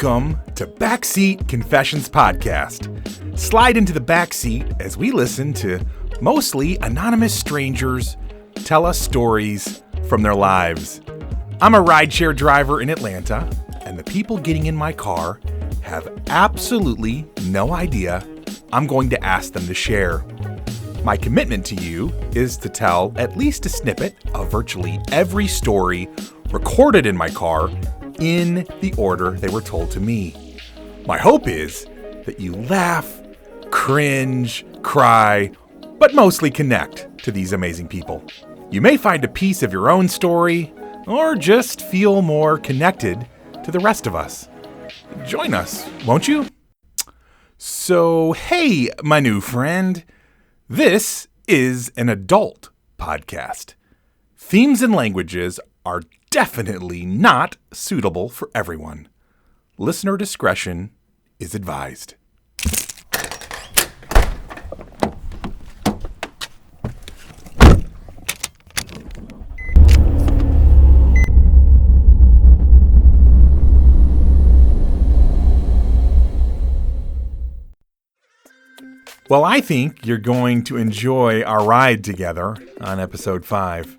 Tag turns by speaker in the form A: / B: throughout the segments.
A: Welcome to Backseat Confessions Podcast. Slide into the backseat as we listen to mostly anonymous strangers tell us stories from their lives. I'm a rideshare driver in Atlanta, and the people getting in my car have absolutely no idea I'm going to ask them to share. My commitment to you is to tell at least a snippet of virtually every story recorded in my car in the order they were told to me. My hope is that you laugh, cringe, cry, but mostly connect to these amazing people. You may find a piece of your own story, or just feel more connected to the rest of us. Join us, won't you? So, hey, my new friend. This is an adult podcast. Themes and languages are definitely not suitable for everyone. Listener discretion is advised. Well, I think you're going to enjoy our ride together on episode 5.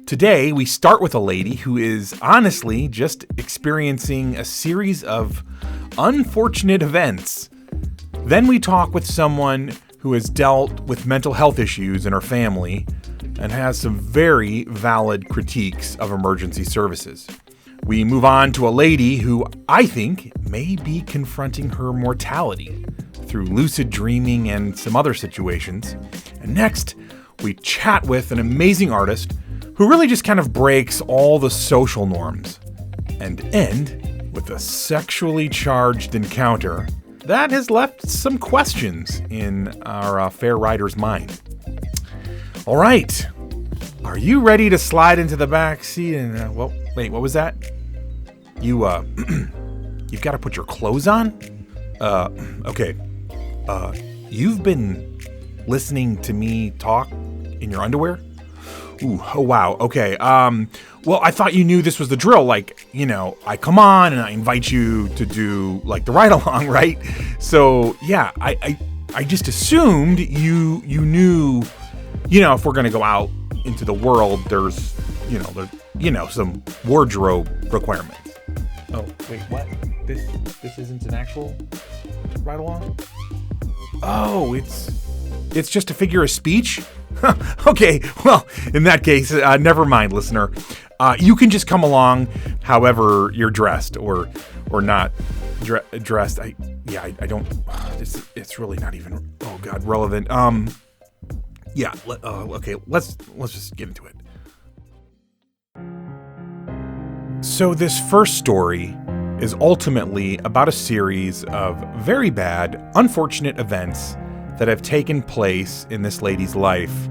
A: Today, we start with a lady who is honestly just experiencing a series of unfortunate events. Then we talk with someone who has dealt with mental health issues in her family and has some very valid critiques of emergency services. We move on to a lady who I think may be confronting her mortality through lucid dreaming and some other situations. And next, we chat with an amazing artist who really just kind of breaks all the social norms, and end with a sexually charged encounter that has left some questions in our fair rider's mind. All right, are you ready to slide into the back seat? And wait, what was that? You've got to put your clothes on? Okay. You've been listening to me talk in your underwear? Ooh, oh wow, okay. Well, I thought you knew this was the drill. Like, I come on and I invite you to do, like, the ride-along, right? So, yeah, I just assumed you knew, if we're gonna go out into the world, there's, some wardrobe requirements. Oh, wait, what? This isn't an actual ride-along? Oh, it's just a figure of speech? Okay, well, in that case, never mind, listener. You can just come along however you're dressed or not dressed. I don't, it's really not even, oh God, relevant. Okay, let's just get into it. So this first story is ultimately about a series of very bad, unfortunate events that have taken place in this lady's life.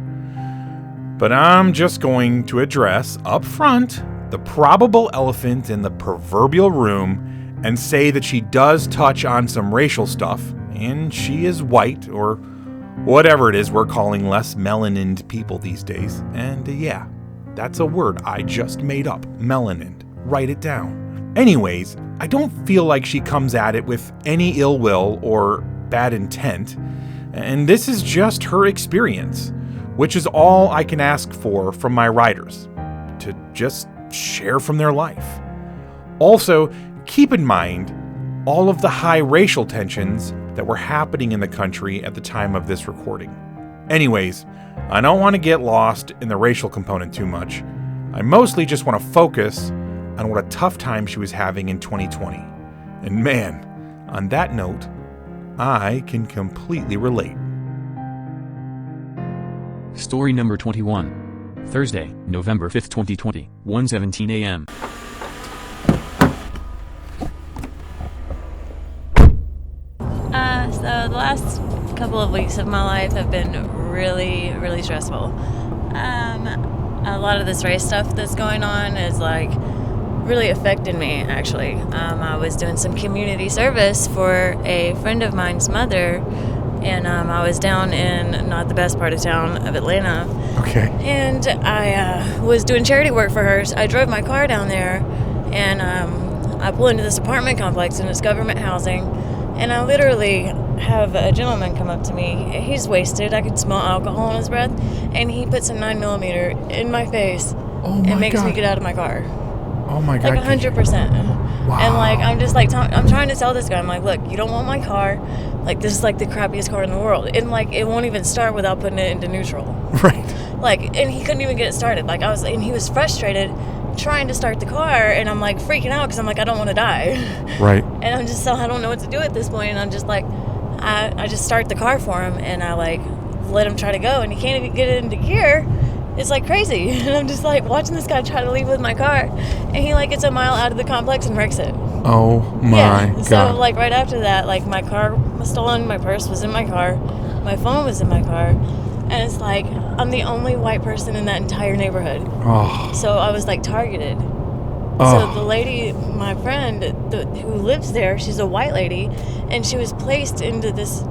A: But I'm just going to address up front the probable elephant in the proverbial room and say that she does touch on some racial stuff, and she is white, or whatever it is we're calling less melanined people these days. And yeah, that's a word I just made up, melanined. Write it down. Anyways, I don't feel like she comes at it with any ill will or bad intent. And this is just her experience, which is all I can ask for from my riders, to just share from their life. Also, keep in mind all of the high racial tensions that were happening in the country at the time of this recording. Anyways, I don't want to get lost in the racial component too much. I mostly just want to focus on what a tough time she was having in 2020. And man, on that note, I can completely relate.
B: Story number 21. Thursday, November 5th, 2020, 1:17 a.m.
C: So the last couple of weeks of my life have been really, really stressful. A lot of this race stuff that's going on is really affected me, actually. I was doing some community service for a friend of mine's mother, and I was down in not the best part of town of Atlanta.
A: Okay.
C: And I was doing charity work for her. So I drove my car down there, and I pull into this apartment complex and it's government housing, and I literally have a gentleman come up to me. He's wasted. I could smell alcohol in his breath, and he puts a 9mm in my face and makes me get out of my car.
A: Oh my God.
C: Like 100%.
A: Wow.
C: And like, I'm just like, I'm trying to tell this guy, I'm like, look, you don't want my car. Like, this is like the crappiest car in the world. And like, it won't even start without putting it into neutral.
A: Right.
C: Like, and he couldn't even get it started. Like, and he was frustrated trying to start the car, and I'm like freaking out because I'm like, I don't want to die.
A: Right.
C: And I'm just, I don't know what to do at this point. And I'm just like, I just start the car for him, and I like let him try to go, and he can't even get it into gear. It's like crazy. And I'm just like watching this guy try to leave with my car, and he like gets a mile out of the complex and wrecks it.
A: Oh my God.
C: So like right after that, like my car was stolen, my purse was in my car, my phone was in my car, and it's like I'm the only white person in that entire neighborhood.
A: Oh.
C: So I was like targeted.
A: Oh.
C: So the lady, my friend who lives there, she's a white lady, and she was placed into this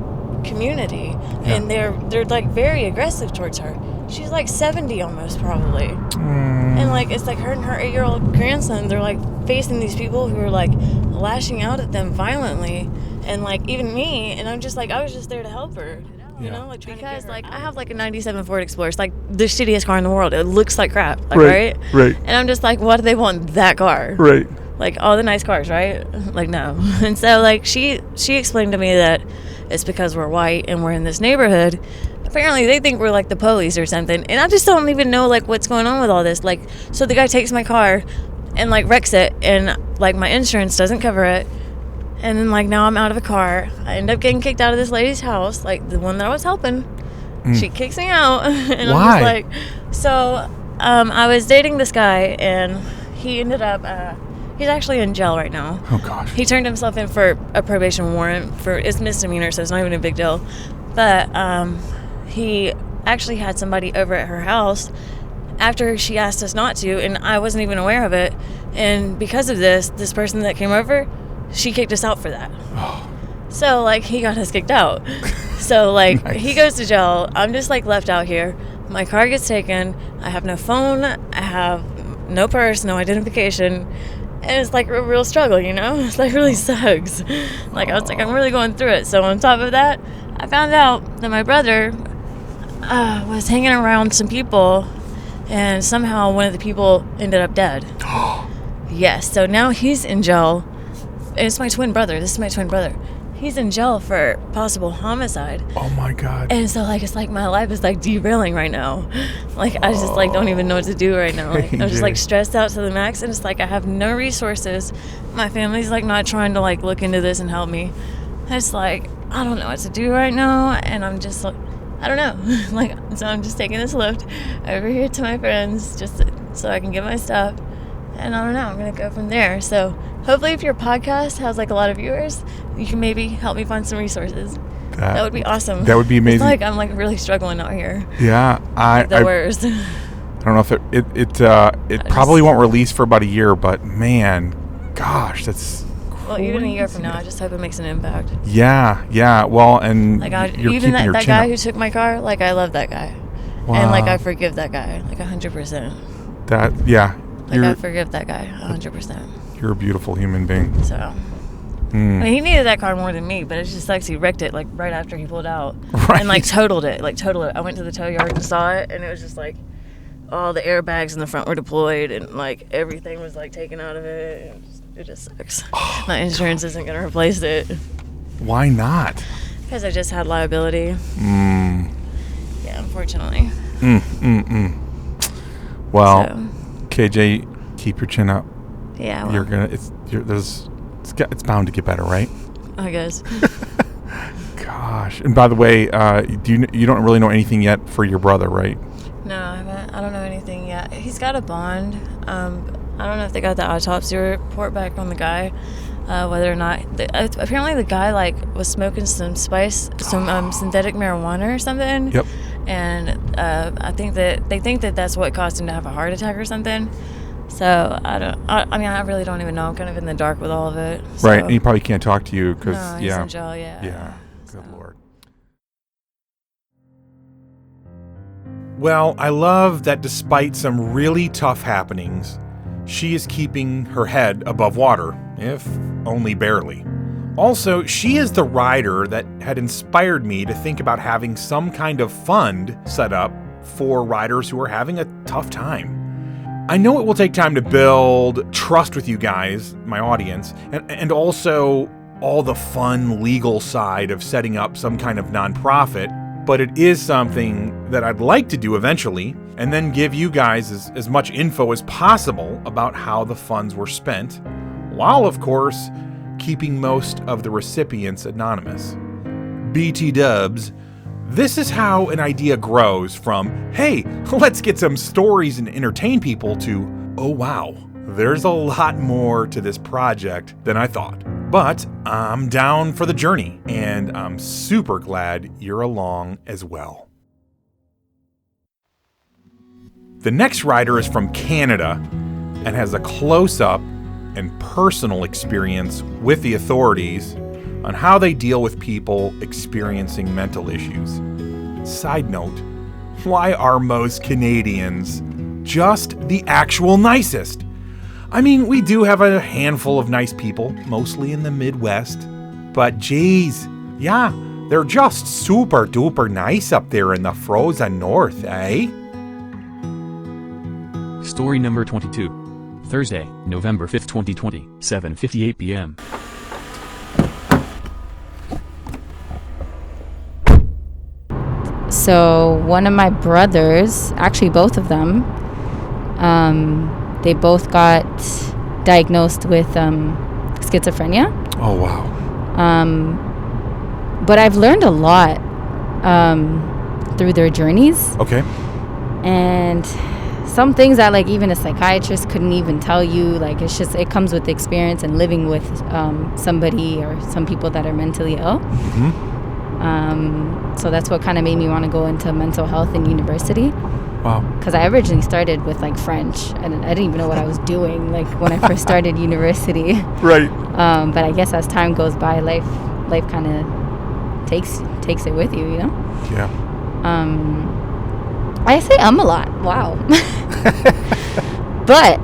C: community, and they're like very aggressive towards her. She's like 70 almost, probably. And like it's like her and her 8-year-old grandson, they're like facing these people who are like lashing out at them violently, and like even me, and I'm just like, I was just there to help her. You know, like because like I have like a '97 Ford Explorer. It's like the shittiest car in the world. It looks like crap, like, right?
A: Right.
C: And I'm just like, why do they want that car?
A: Right.
C: Like all the nice cars, right? Like no. And so like she explained to me that it's because we're white and we're in this neighborhood. Apparently they think we're like the police or something, and I just don't even know like what's going on with all this. Like, so the guy takes my car and like wrecks it, and like my insurance doesn't cover it. And then, like, now I'm out of a car. I end up getting kicked out of this lady's house, like, the one that I was helping. She kicks me out. And
A: Why?
C: I'm just like... So, I was dating this guy, and he ended up... he's actually in jail right now.
A: Oh, gosh.
C: He turned himself in for a probation warrant. It's misdemeanor, so it's not even a big deal. But he actually had somebody over at her house after she asked us not to, and I wasn't even aware of it. And because of this person that came over... She kicked us out for that.
A: Oh.
C: So, like, he got us kicked out. So, like,
A: Nice.
C: He goes to jail. I'm just, like, left out here. My car gets taken. I have no phone. I have no purse, no identification. And it's, like, a real struggle, you know? It's, like, really sucks. Like, I was like, I'm really going through it. So, on top of that, I found out that my brother was hanging around some people, and somehow one of the people ended up dead. Yes. So, now he's in jail. And it's my twin brother. This is my twin brother. He's in jail for possible homicide.
A: Oh my God.
C: And so like it's like my life is like derailing right now. Like I just like don't even know what to do right now. Like, I'm just like stressed out to the max, and it's like I have no resources. My family's like not trying to like look into this and help me. It's like I don't know what to do right now, and I'm just like I don't know. Like so I'm just taking this lift over here to my friends just so I can get my stuff. And I don't know, I'm going to go from there. So hopefully if your podcast has like a lot of viewers, you can maybe help me find some resources. That would be awesome.
A: That would be amazing.
C: It's like I'm like really struggling out here.
A: Yeah.
C: Like the worst.
A: I don't know if it probably won't release for about a year, but man, gosh, that's
C: well, even a year from now, I just hope it makes an impact.
A: Yeah. Well, and
C: like
A: you're
C: even
A: keeping your
C: that
A: chin
C: guy
A: up.
C: who took my car, like I love that guy.
A: Wow.
C: And like I forgive that guy, like 100%.
A: That yeah.
C: Like I forgive that guy 100%.
A: You're a beautiful human being.
C: So, I mean, he needed that car more than me, but it just sucks he wrecked it like right after he pulled out.
A: Right.
C: And like totaled it. I went to the tow yard and saw it, and it was just like all the airbags in the front were deployed, and like everything was like taken out of it. It just sucks. My insurance isn't gonna replace it.
A: Why not?
C: Because I just had liability. Yeah, unfortunately.
A: Well,
C: So.
A: KJ, keep your chin up.
C: Yeah, well,
A: You're gonna. It's bound to get better, right?
C: I guess.
A: Gosh. And by the way, you don't really know anything yet for your brother, right?
C: No, I haven't. I don't know anything yet. He's got a bond. I don't know if they got the autopsy report back on the guy. Whether or not apparently the guy like was smoking some synthetic marijuana or something.
A: Yep.
C: And I think that that's what caused him to have a heart attack or something. So I really don't even know. I'm kind of in the dark with all of it. So.
A: Right, and he probably can't talk to you because
C: No, he's in jail. Yeah.
A: Good Lord. Well, I love that despite some really tough happenings, she is keeping her head above water, if only barely. Also, she is the rider that had inspired me to think about having some kind of fund set up for riders who are having a tough time. I know it will take time to build trust with you guys, my audience, and also all the fun legal side of setting up some kind of nonprofit, but it is something that I'd like to do eventually, and then give you guys as much info as possible about how the funds were spent, while, of course, keeping most of the recipients anonymous. BT dubs, this is how an idea grows from, hey, let's get some stories and entertain people, to, oh wow, there's a lot more to this project than I thought. But I'm down for the journey, and I'm super glad you're along as well. The next rider is from Canada and has a close-up and personal experience with the authorities on how they deal with people experiencing mental issues. Side note, why are most Canadians just the actual nicest? I mean, we do have a handful of nice people, mostly in the Midwest, but geez, yeah, they're just super duper nice up there in the frozen north, eh?
B: Story number 22. Thursday, November 5th, 2020, 7:58 p.m.
D: So one of my brothers, actually both of them, they both got diagnosed with schizophrenia.
A: Oh, wow.
D: But I've learned a lot through their journeys.
A: Okay.
D: And some things that like even a psychiatrist couldn't even tell you, like it comes with experience and living with somebody or some people that are mentally ill.
A: Mm-hmm.
D: So that's what kind of made me want to go into mental health in university.
A: Wow.
D: Because I originally started with like French, and I didn't even know what I was doing like when I first started university.
A: Right.
D: But I guess as time goes by, life kind of takes it with you, you know.
A: Yeah.
D: I say a lot. Wow. But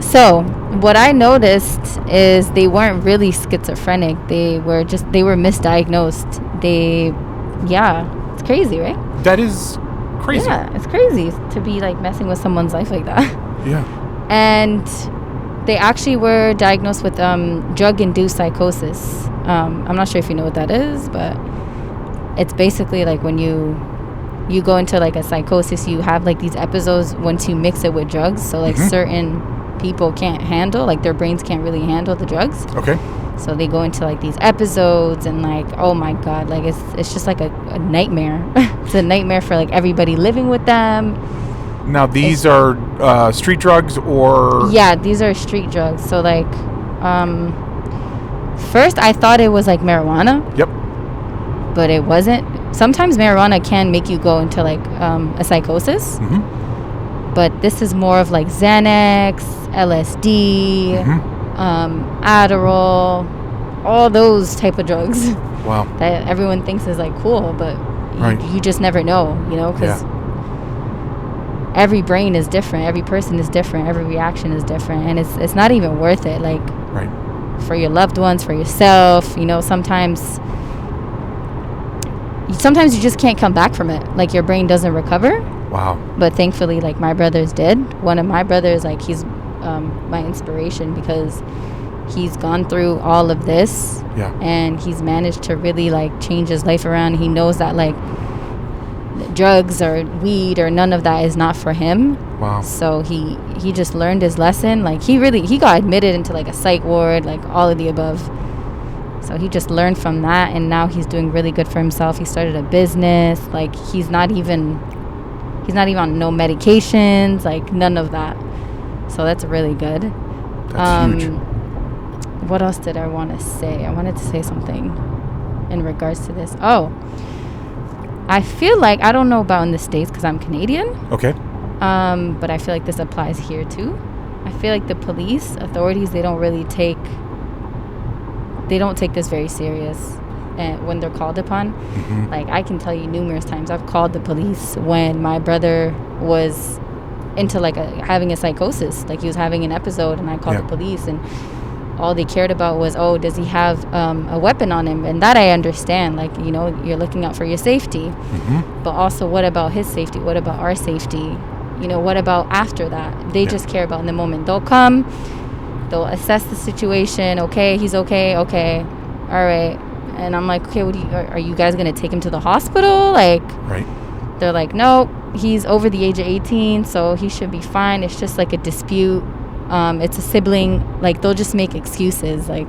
D: so what I noticed is they weren't really schizophrenic. They were misdiagnosed. It's crazy, right?
A: That is crazy.
D: Yeah, it's crazy to be like messing with someone's life like that.
A: Yeah.
D: And they actually were diagnosed with drug-induced psychosis. I'm not sure if you know what that is, but it's basically like when you go into like a psychosis, you have like these episodes once you mix it with drugs. So like certain people can't handle, like their brains can't really handle the drugs.
A: Okay.
D: So they go into like these episodes and like, oh my God, like it's just like a nightmare. It's a nightmare for like everybody living with them.
A: Now these are street drugs or?
D: Yeah, these are street drugs. So like, first I thought it was like marijuana.
A: Yep.
D: But it wasn't. Sometimes marijuana can make you go into like a psychosis.
A: Mm-hmm.
D: But this is more of like Xanax, LSD, Adderall, all those type of drugs.
A: Wow.
D: That everyone thinks is like cool, but
A: Right.
D: you just never know, you know, because every brain is different, every person is different, every reaction is different, and it's not even worth it. Like for your loved ones, for yourself, you know, sometimes you just can't come back from it. Like your brain doesn't recover.
A: Wow.
D: But thankfully, like my brothers did. One of my brothers, like he's my inspiration because he's gone through all of this.
A: Yeah.
D: And he's managed to really like change his life around. He knows that like drugs or weed or none of that is not for him.
A: Wow.
D: So he just learned his lesson. Like he got admitted into like a psych ward, like all of the above. So he just learned from that, and now he's doing really good for himself. He started a business. Like he's not even on no medications, like none of that. So that's really good.
A: That's huge.
D: What else did I want to say? I wanted to say something in regards to this. Oh, I feel like, I don't know about in the States because I'm Canadian.
A: Okay.
D: But I feel like this applies here too. I feel like the police authorities, they don't take this very serious when they're called upon. Like I can tell you numerous times I've called the police when my brother was into like having a psychosis. Like he was having an episode, and I called the police, and all they cared about was, oh, does he have a weapon on him? And that I understand. Like, you know, you're looking out for your safety. But also, what about his safety? What about our safety? You know, what about after that? They just care about in the moment. They'll come, they'll assess the situation. Okay, he's okay. Okay, all right. And I'm like, okay, are you guys going to take him to the hospital? Like, they're like, no, he's over the age of 18, so he should be fine. It's just like a dispute. It's a sibling. Like, they'll just make excuses. Like,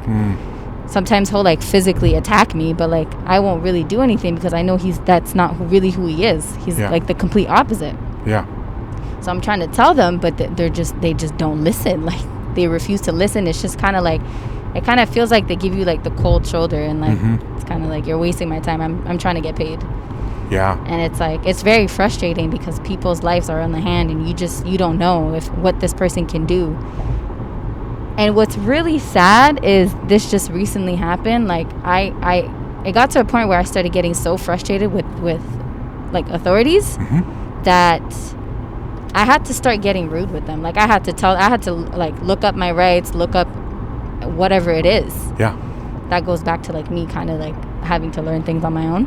D: sometimes he'll like physically attack me, but like I won't really do anything because I know that's not really who he is. He's like the complete opposite. So I'm trying to tell them, but they just don't listen. Like, they refuse to listen. It's just kind of like, it kind of feels like they give you like the cold shoulder, and like it's kind of like, you're wasting my time. I'm trying to get paid. And it's like, it's very frustrating because people's lives are on the hand, and you don't know what this person can do. And what's really sad is this just recently happened. Like, it got to a point where I started getting so frustrated with like authorities that I had to start getting rude with them. Like, I had to like look up my rights, look up whatever it is. That goes back to like me kind of like having to learn things on my own.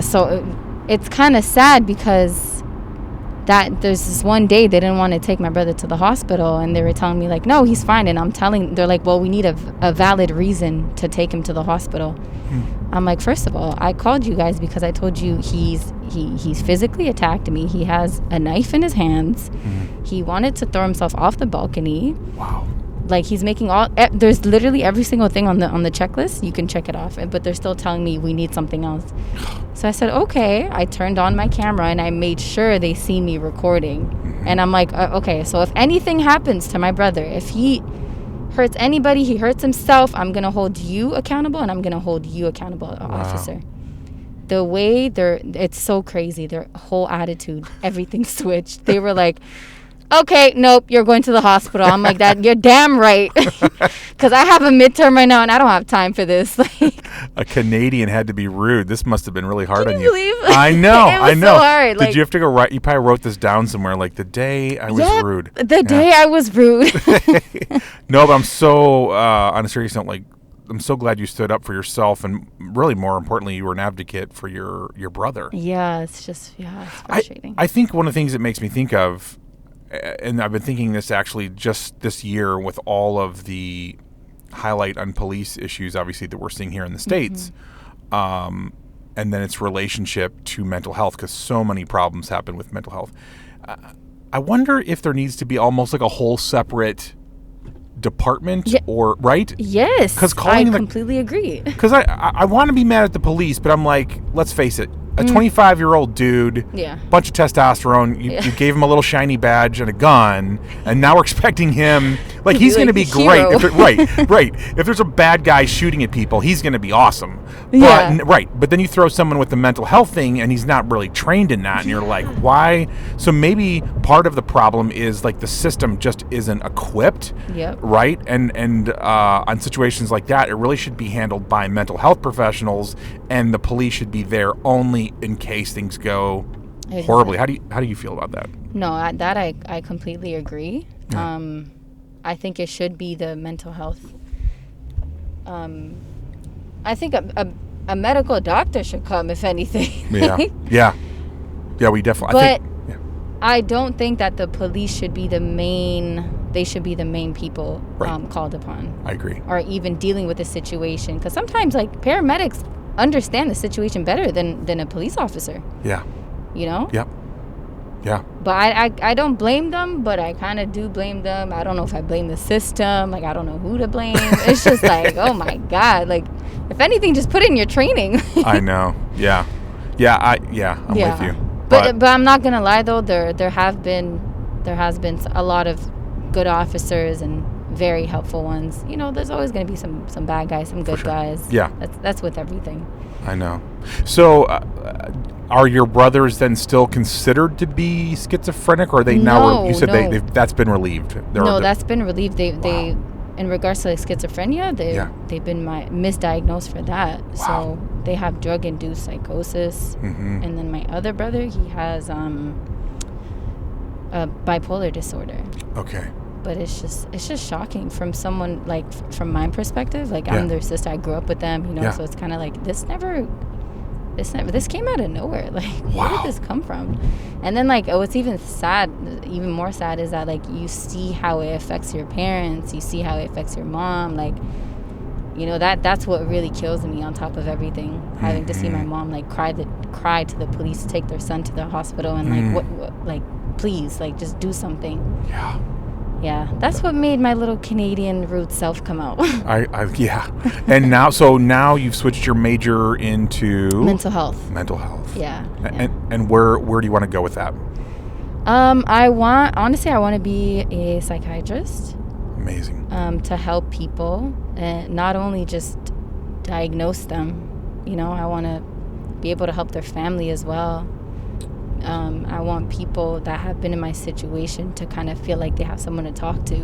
D: So it's kind of sad because that there's this one day they didn't want to take my brother to the hospital, and they were telling me like, no, he's fine. And they're like, well, we need a valid reason to take him to the hospital. I'm like, first of all, I called you guys because I told you he's physically attacked me. He has a knife in his hands. He wanted to throw himself off the balcony. Like, he's making there's literally every single thing on the checklist. You can check it off, but they're still telling me we need something else. So I said, okay. I turned on my camera and I made sure they see me recording. And I'm like, okay, so if anything happens to my brother, if he hurts anybody, he hurts himself, I'm going to hold you accountable, and I'm going to hold you accountable, officer. The way it's so crazy. Their whole attitude, everything switched. They were like, okay, nope, you're going to the hospital. I'm like, that, you're damn right. Because I have a midterm right now, and I don't have time for this. Like,
A: a Canadian had to be rude. This must have been really hard on you.
D: Believe?
A: I know.
D: It was so hard.
A: Did you have to go right? You probably wrote this down somewhere, like the day I was rude.
D: The day I was rude.
A: No, but I'm so, on a serious note, like, I'm so glad you stood up for yourself, and really more importantly, you were an advocate for your brother.
D: It's just, it's frustrating.
A: I think one of the things that makes me think of, and I've been thinking this actually just this year with all of the highlight on police issues, obviously, that we're seeing here in the States, and then its relationship to mental health, because so many problems happen with mental health. I wonder if there needs to be almost like a whole separate department, or right?
D: Yes,
A: because
D: I completely agree.
A: Because I want to be mad at the police, but I'm like, let's face it, a 25-year-old dude, bunch of testosterone, you gave him a little shiny badge and a gun, and now we're expecting him, like, he's going to be great. Right. If there's a bad guy shooting at people, he's going to be awesome. But then you throw someone with the mental health thing, and he's not really trained in that, and you're like, why? So maybe part of the problem is, like, the system just isn't equipped, right? And on situations like that, it really should be handled by mental health professionals, and the police should be there only in case things go horribly. How do you feel about that? No,
D: I completely agree. I think it should be the mental health. I think a medical doctor should come, if anything.
A: Yeah, we definitely.
D: But I don't think that the police should be the main. They should be the main people called upon.
A: I agree.
D: Or even dealing with the situation, because sometimes, like, paramedics understand the situation better than a police officer. You know?
A: Yeah.
D: But I don't blame them, but I kind of do blame them. I don't know if I blame the system. Like, I don't know who to blame. It's just like, oh my God. Like, if anything, just put it in your training.
A: I know. I'm with you.
D: But I'm not gonna lie though, there has been a lot of good officers and very helpful ones. You know, there's always going to be some bad guys, some good guys. That's with everything.
A: I know. So are your brothers then still considered to be schizophrenic, or are they now? You said that's been relieved.
D: That's been relieved. They in regards to like schizophrenia, they've been misdiagnosed for that.
A: Wow.
D: So they have drug-induced psychosis.
A: Mm-hmm.
D: And then my other brother, he has a bipolar disorder.
A: Okay.
D: But it's just shocking from someone like from my perspective. Like I'm their sister, I grew up with them, you know. So it's kind of like this came out of nowhere. Like, where did this come from? And then like what's even more sad is that like you see how it affects your parents, you see how it affects your mom. Like, you know, that's what really kills me on top of everything. Having to see my mom like cry to the police to take their son to the hospital and like what like please like just do something. Yeah, that's what made my little Canadian root self come out.
A: And now you've switched your major into
D: mental health. Yeah.
A: And where do you want to go with that?
D: I want to be a psychiatrist.
A: Amazing.
D: To help people and not only just diagnose them, you know, I want to be able to help their family as well. I want people that have been in my situation to kind of feel like they have someone to talk to.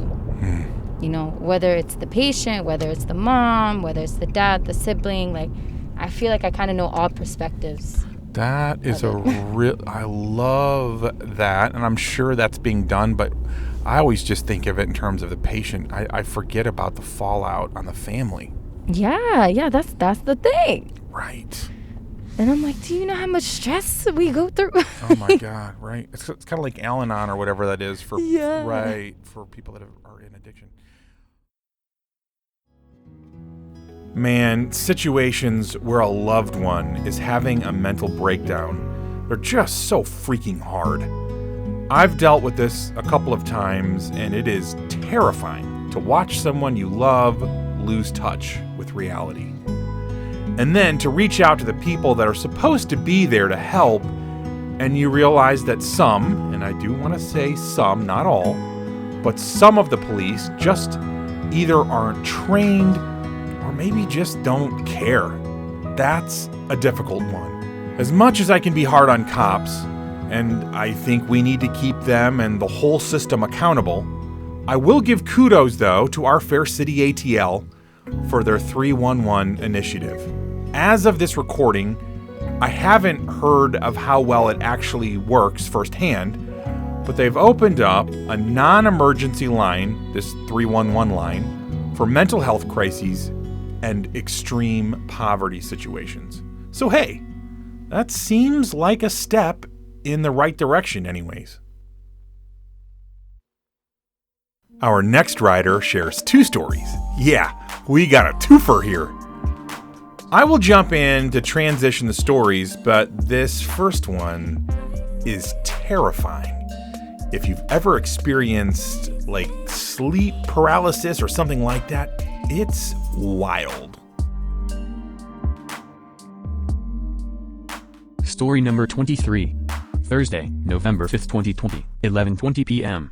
D: You know, whether it's the patient, whether it's the mom, whether it's the dad, the sibling. Like, I feel like I kind of know all perspectives.
A: That is I love that, and I'm sure that's being done, but I always just think of it in terms of the patient. I forget about the fallout on the family.
D: Yeah, that's the thing.
A: Right.
D: And I'm like, do you know how much stress we go through?
A: Oh my God, right. It's kind of like Al-Anon or whatever that is for people that are in addiction. Man, situations where a loved one is having a mental breakdown, they're just so freaking hard. I've dealt with this a couple of times, and it is terrifying to watch someone you love lose touch with reality. And then to reach out to the people that are supposed to be there to help, and you realize that some, and I do want to say some, not all, but some of the police just either aren't trained or maybe just don't care. That's a difficult one. As much as I can be hard on cops, and I think we need to keep them and the whole system accountable, I will give kudos, though, to our Fair City ATL for their 311 initiative. As of this recording, I haven't heard of how well it actually works firsthand, but they've opened up a non-emergency line, this 311 line, for mental health crises and extreme poverty situations. So hey, that seems like a step in the right direction anyways. Our next rider shares 2 stories. Yeah, we got a twofer here. I will jump in to transition the stories, but this first one is terrifying. If you've ever experienced like sleep paralysis or something like that, it's wild.
B: Story number 23. Thursday, November 5th, 2020, 11:20 p.m.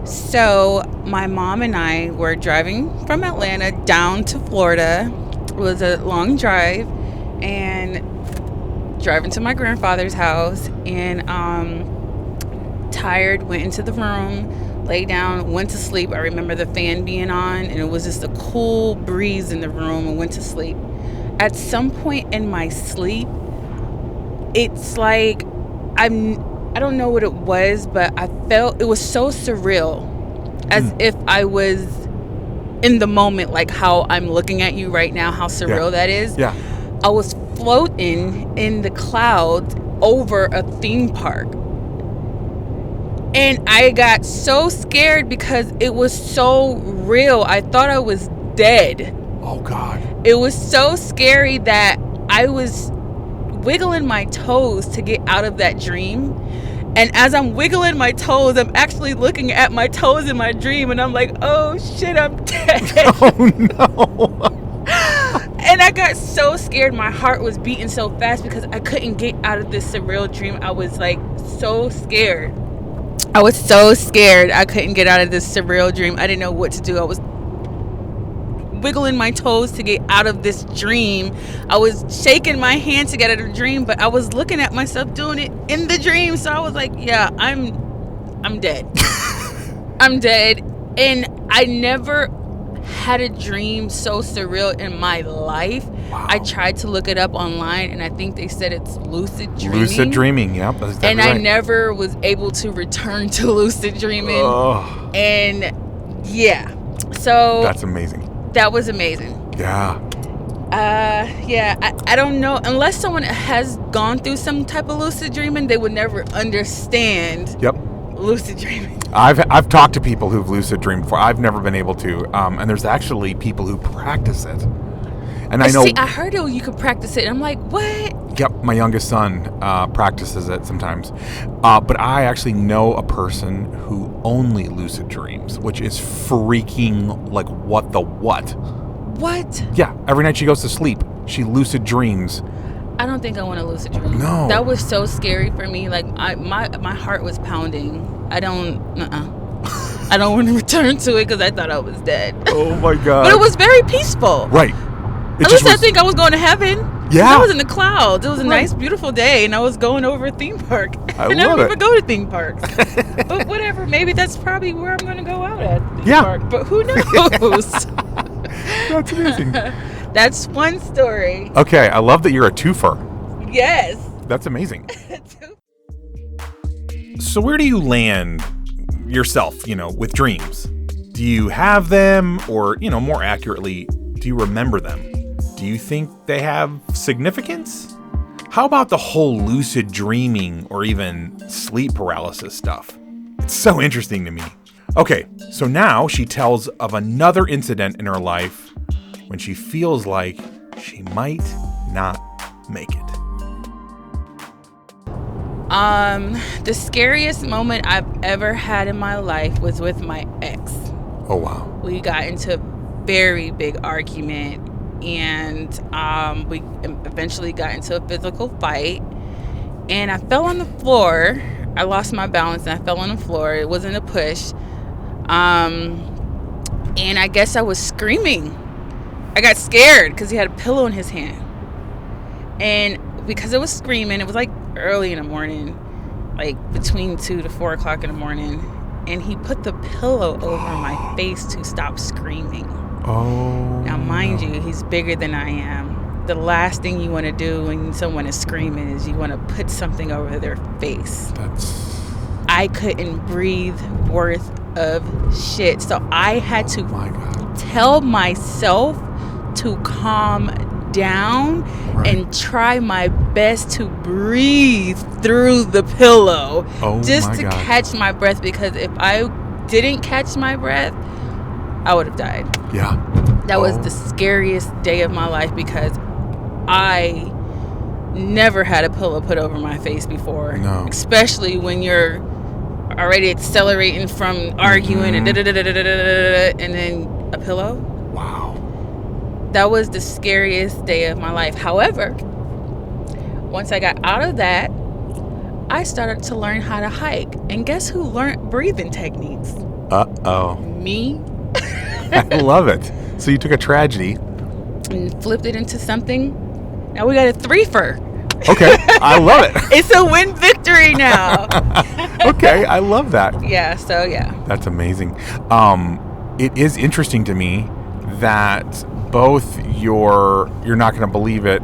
E: So my mom and I were driving from Atlanta down to Florida. It was a long drive, and driving to my grandfather's house, and tired, went into the room, lay down, went to sleep. I remember the fan being on, and it was just a cool breeze in the room, and went to sleep. At some point in my sleep, it's like I don't know what it was, but I felt it was so surreal, as if I was in the moment, like how I'm looking at you right now, how surreal that is.
A: Yeah.
E: I was floating in the clouds over a theme park. And I got so scared because it was so real. I thought I was dead.
A: Oh, God.
E: It was so scary that I was wiggling my toes to get out of that dream. And as I'm wiggling my toes, I'm actually looking at my toes in my dream, and I'm like, oh shit, I'm dead.
A: Oh no.
E: And I got so scared. My heart was beating so fast because I couldn't get out of this surreal dream. I was like so scared. I was so scared. I couldn't get out of this surreal dream. I didn't know what to do. I was wiggling my toes to get out of this dream. I was shaking my hand to get out of the dream, but I was looking at myself doing it in the dream. So I was like, yeah, I'm I'm dead. I'm dead. And I never had a dream so surreal in my life.
A: Wow.
E: I tried to look it up online, and I think they said it's lucid dreaming.
A: Lucid dreaming, yep. That's exactly
E: And
A: right.
E: I never was able to return to lucid dreaming.
A: Oh,
E: And yeah, so
A: that's amazing.
E: that was amazing.
A: Yeah.
E: I don't know, unless someone has gone through some type of lucid dreaming, they would never understand
A: Yep.
E: lucid dreaming.
A: I've talked to people who've lucid dreamed before. I've never been able to. And there's actually people who practice it. And I know.
E: See, I heard you could practice it. And I'm like, what?
A: Yep, my youngest son practices it sometimes. But I actually know a person who only lucid dreams, which is freaking like what the what?
E: What?
A: Yeah, every night she goes to sleep, she lucid dreams.
E: I don't think I want to lucid dream.
A: No.
E: That was so scary for me. Like my heart was pounding. I don't want to return to it because I thought I was dead.
A: Oh my God.
E: But it was very peaceful.
A: Right.
E: At least I think I was going to heaven.
A: Yeah.
E: I was in the clouds. It was a
A: Right.
E: nice, beautiful day, and I was going over a theme park.
A: I
E: I never
A: love it.
E: even go to theme parks. But whatever. Maybe that's probably where I'm going to go out at. Theme
A: Yeah.
E: Park. But who knows?
A: That's amazing.
E: That's one story.
A: Okay, I love that you're a twofer.
E: Yes.
A: That's amazing. So where do you land yourself, with dreams? Do you have them, or, more accurately, do you remember them? Do you think they have significance? How about the whole lucid dreaming or even sleep paralysis stuff? It's so interesting to me. Okay, so now she tells of another incident in her life when she feels like she might not make it.
E: The scariest moment I've ever had in my life was with my ex.
A: Oh, wow.
E: We got into a very big argument, and we eventually got into a physical fight, and I fell on the floor. I lost my balance and I fell on the floor. It wasn't a push. And I guess I was screaming. I got scared because he had a pillow in his hand. And because I was screaming, it was like early in the morning, like between 2 to 4 o'clock in the morning. And he put the pillow over my face to stop screaming.
A: Oh.
E: Now, mind you, he's bigger than I am. The last thing you want to do when someone is screaming is you want to put something over their face. I couldn't breathe worth of shit. So I had to tell myself to calm down and try my best to breathe through the pillow just to catch my breath, because if I didn't catch my breath, I would have died.
A: Yeah.
E: That was the scariest day of my life, because I never had a pillow put over my face before.
A: No.
E: Especially when you're already accelerating from arguing and then a pillow.
A: Wow.
E: That was the scariest day of my life. However, once I got out of that, I started to learn how to hike. And guess who learned breathing techniques?
A: Uh-oh.
E: Me.
A: I love it. So you took a tragedy
E: and flipped it into something. Now we got a threefer.
A: Okay, I love it.
E: It's a win victory now.
A: Okay, I love that.
E: Yeah, so yeah.
A: That's amazing. It is interesting to me that both you're not going to believe it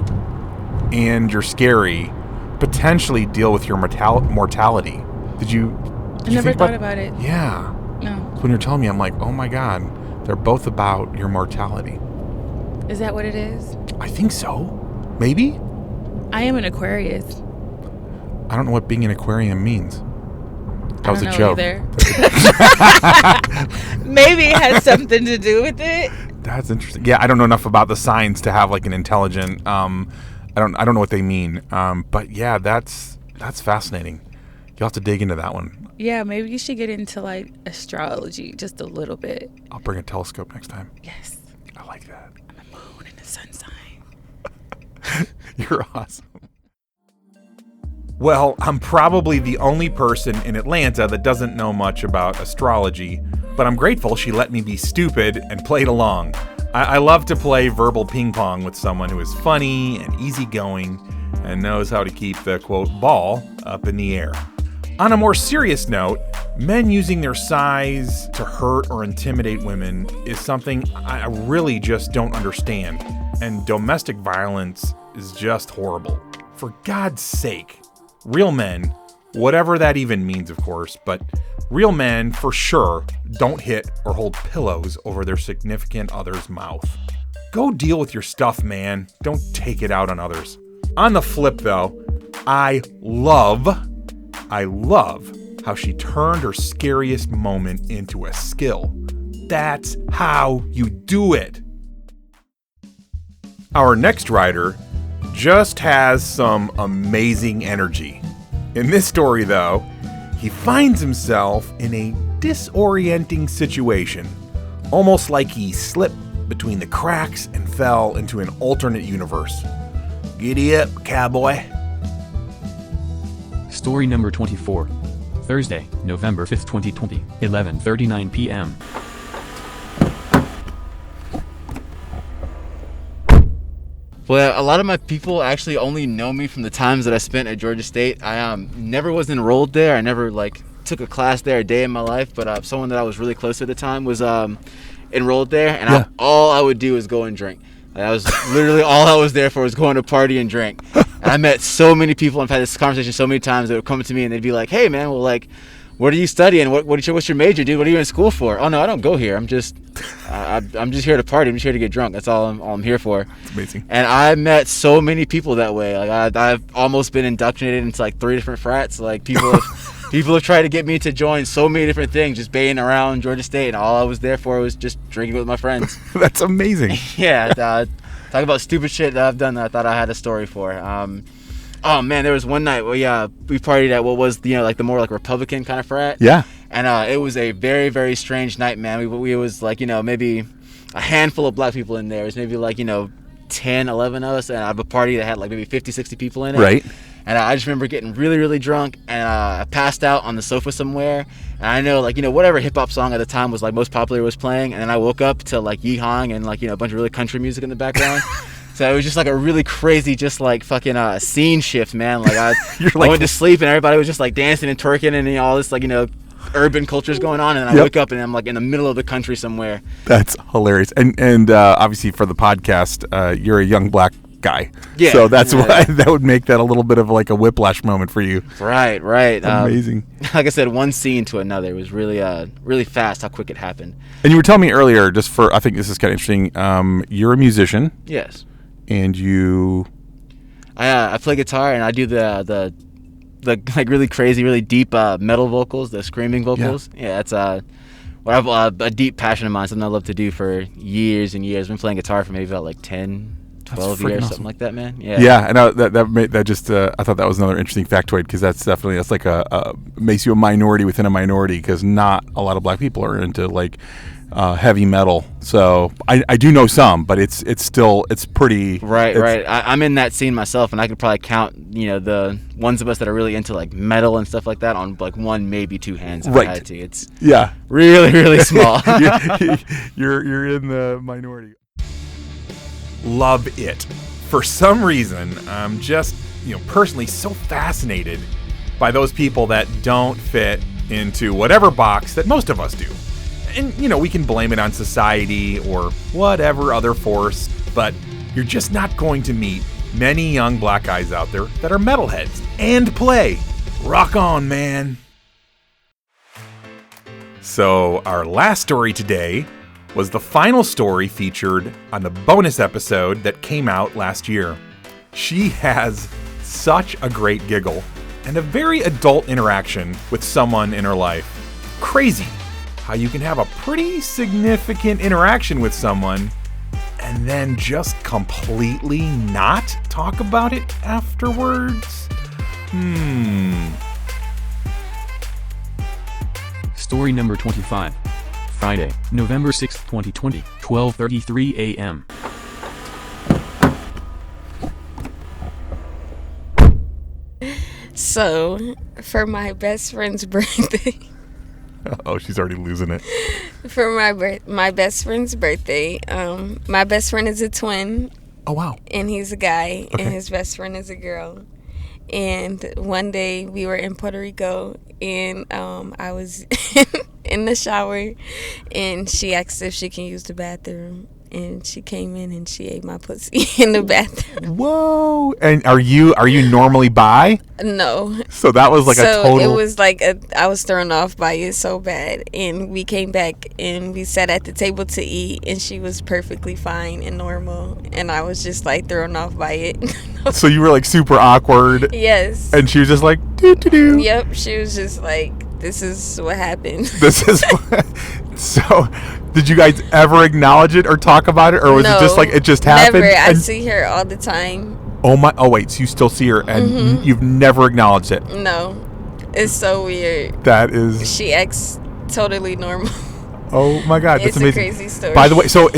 A: and you're scary potentially deal with your mortality. Did you
E: I never thought about it.
A: Yeah.
E: No.
A: When you're telling me, I'm like, oh my God, they're both about your mortality.
E: Is that what it is?
A: I think so. Maybe?
E: I am an Aquarius.
A: I don't know what being an Aquarium means. That was a joke.
E: Maybe it has something to do with it.
A: That's interesting. Yeah, I don't know enough about the signs to have like an intelligent. I don't know what they mean. But yeah, that's fascinating. You'll have to dig into that one.
E: Yeah, maybe you should get into like astrology just a little bit.
A: I'll bring a telescope next time.
E: Yes.
A: I like that.
E: I'm a moon and a sun sign.
A: You're awesome. Well, I'm probably the only person in Atlanta that doesn't know much about astrology, but I'm grateful she let me be stupid and played along. I love to play verbal ping pong with someone who is funny and easygoing and knows how to keep the, quote, ball up in the air. On a more serious note, men using their size to hurt or intimidate women is something I really just don't understand. And domestic violence is just horrible. For God's sake, real men, whatever that even means, of course, but real men for sure don't hit or hold pillows over their significant other's mouth. Go deal with your stuff, man. Don't take it out on others. On the flip, though, I love how she turned her scariest moment into a skill. That's how you do it. Our next rider just has some amazing energy. In this story, though, he finds himself in a disorienting situation, almost like he slipped between the cracks and fell into an alternate universe. Giddy up, cowboy.
B: Story number 24. Thursday, November 5th, 2020, 11:39 p.m.
F: Well, a lot of my people actually only know me from the times that I spent at Georgia State. I never was enrolled there. I never took a class there a day in my life, but someone that I was really close to at the time was enrolled there, and all I would do is go and drink. That was literally all I was there for, was going to party and drink. And I met so many people, and I've had this conversation so many times, that would come to me and they'd be like, "Hey man, well, what are you studying? What's your major, dude? What are you in school for?" "Oh no, I don't go here. I'm just here to party. I'm just here to get drunk. That's all I'm here for."
A: It's amazing.
F: And I met so many people that way. I've almost been indoctrinated into 3 different frats. People have tried to get me to join so many different things, just being around Georgia State, and all I was there for was just drinking with my friends.
A: That's amazing.
F: Yeah, talk about stupid shit that I've done that I thought I had a story for. Oh man, there was one night we partied at what was the more Republican kind of frat.
A: Yeah.
F: And it was a very, very strange night, man. We was maybe a handful of black people in there. It was maybe 10, 11 of us, and I have a party that had maybe 50, 60 people in it.
A: Right.
F: And I just remember getting really, really drunk, and I passed out on the sofa somewhere. And I know, whatever hip-hop song at the time was most popular was playing, and then I woke up to Yeehong and a bunch of really country music in the background. So it was just a really crazy, just fucking scene shift, man. I went to sleep and everybody was just dancing and twerking and all this urban culture's going on, and I wake up and I'm in the middle of the country somewhere.
A: That's hilarious. And obviously for the podcast, you're a young black guy.
F: Yeah.
A: So that's why that would make that a little bit of a whiplash moment for you.
F: Right.
A: Amazing.
F: Like I said, one scene to another. It was really really fast how quick it happened. I
A: And you were telling me earlier, I think this is kind of interesting, you're a musician.
F: Yes.
A: And you...
F: I play guitar, and I do the really crazy, really deep metal vocals, the screaming vocals. Yeah, that's what I've a deep passion of mine, something I love to do for years and years. I've been playing guitar for maybe about 10, 12 years, something like that, man. Yeah.
A: Yeah, and that just I thought that was another interesting factoid, because that's like a makes you a minority within a minority, because not a lot of black people are into heavy metal. So I do know some, but it's pretty
F: right. I'm in that scene myself, and I could probably count the ones of us that are really into metal and stuff like that on one, maybe 2 hands if I had to. It's really, really small.
A: you're in the minority. Love it. For some reason, I'm just personally so fascinated by those people that don't fit into whatever box that most of us do. And, we can blame it on society or whatever other force, but you're just not going to meet many young black guys out there that are metalheads and play. Rock on, man. So our last story today was the final story featured on the bonus episode that came out last year. She has such a great giggle and a very adult interaction with someone in her life. Crazy how you can have a pretty significant interaction with someone and then just completely not talk about it afterwards.
B: Story number 25. Friday, November 6th, 2020, 12:33 a.m.
G: So, for my best friend's birthday...
A: Oh, she's already losing it.
G: For my best friend's birthday, my best friend is a twin.
A: Oh, wow.
G: And he's a guy,
A: Okay.
G: and his best friend is a girl. And one day we were in Puerto Rico, and I was in the shower, and she asked if she can use the bathroom. And she came in and she ate my pussy in the bathroom.
A: Whoa! And are you normally bi?
G: No.
A: So that was like a total.
G: It was like I was thrown off by it so bad. And we came back and we sat at the table to eat, and she was perfectly fine and normal. And I was just like thrown off by it.
A: So you were like super awkward.
G: Yes.
A: And she was just like doo doo doo.
G: Yep. She was just like, this is what happened.
A: This is. So, did you guys ever acknowledge it or talk about it, or was it just like it just happened?
G: Never. I see her all the time.
A: Oh my! Oh wait, so you still see her, and you've never acknowledged it?
G: No, it's so weird.
A: That is.
G: She acts totally normal.
A: Oh my God, that's
G: it's
A: amazing.
G: a crazy story.
A: By the way, so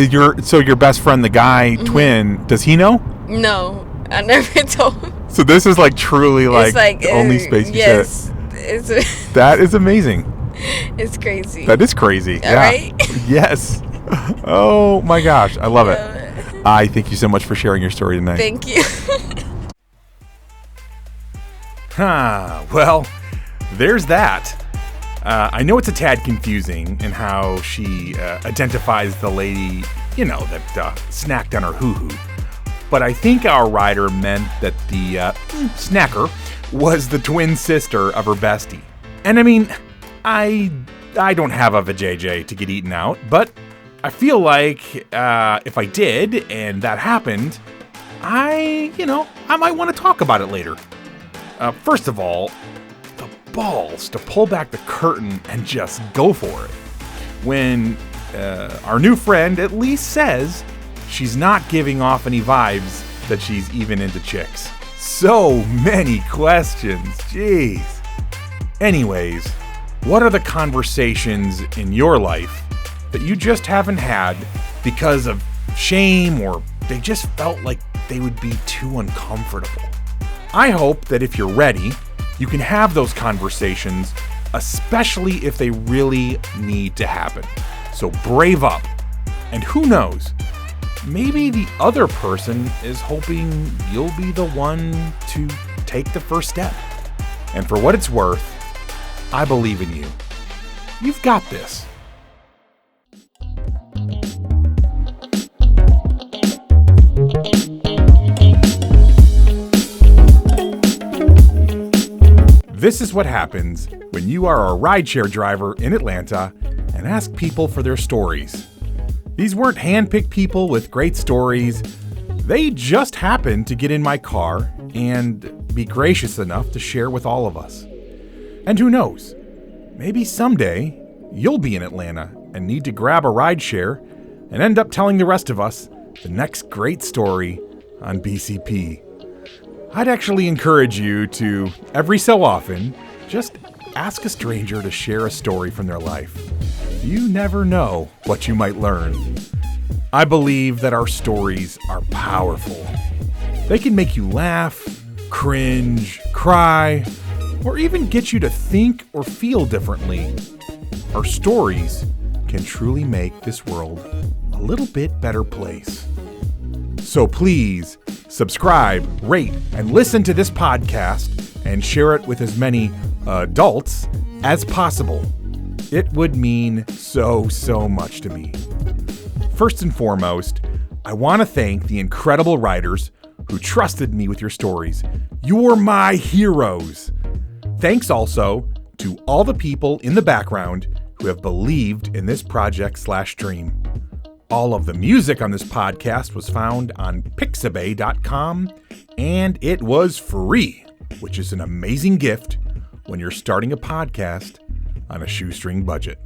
A: your best friend, the guy twin, does he know?
G: No, I never told him.
A: So this is like truly
G: It's like
A: the only space you
G: yes,
A: sit. That is amazing.
G: It's crazy.
A: That is crazy.
G: All
A: yeah.
G: right?
A: Yes. Oh my gosh, I love it. I thank you so much for sharing your story tonight.
G: Thank you.
A: Well, there's that. I know it's a tad confusing in how she identifies the lady, that snacked on her hoo-hoo. But I think our writer meant that the snacker was the twin sister of her bestie. And I mean, I don't have a vajayjay to get eaten out, but I feel like if I did and that happened, I might want to talk about it later. First of all, the balls to pull back the curtain and just go for it. When our new friend at least says she's not giving off any vibes that she's even into chicks. So many questions, jeez. Anyways, what are the conversations in your life that you just haven't had because of shame, or they just felt like they would be too uncomfortable? I hope that if you're ready, you can have those conversations, especially if they really need to happen. So brave up. And who knows, maybe the other person is hoping you'll be the one to take the first step. And for what it's worth, I believe in you. You've got this. This is what happens when you are a rideshare driver in Atlanta and ask people for their stories. These weren't hand-picked people with great stories. They just happened to get in my car and be gracious enough to share with all of us. And who knows, maybe someday you'll be in Atlanta and need to grab a rideshare and end up telling the rest of us the next great story on BCP. I'd actually encourage you to, every so often, just ask a stranger to share a story from their life. You never know what you might learn. I believe that our stories are powerful. They can make you laugh, cringe, cry, or even get you to think or feel differently. Our stories can truly make this world a little bit better place. So please subscribe, rate, and listen to this podcast and share it with as many adults as possible. It would mean so much to me. First and foremost, I want to thank the incredible writers who trusted me with your stories. You're my heroes. Thanks also to all the people in the background who have believed in this project/dream. All of the music on this podcast was found on pixabay.com, and it was free, which is an amazing gift when you're starting a podcast on a shoestring budget.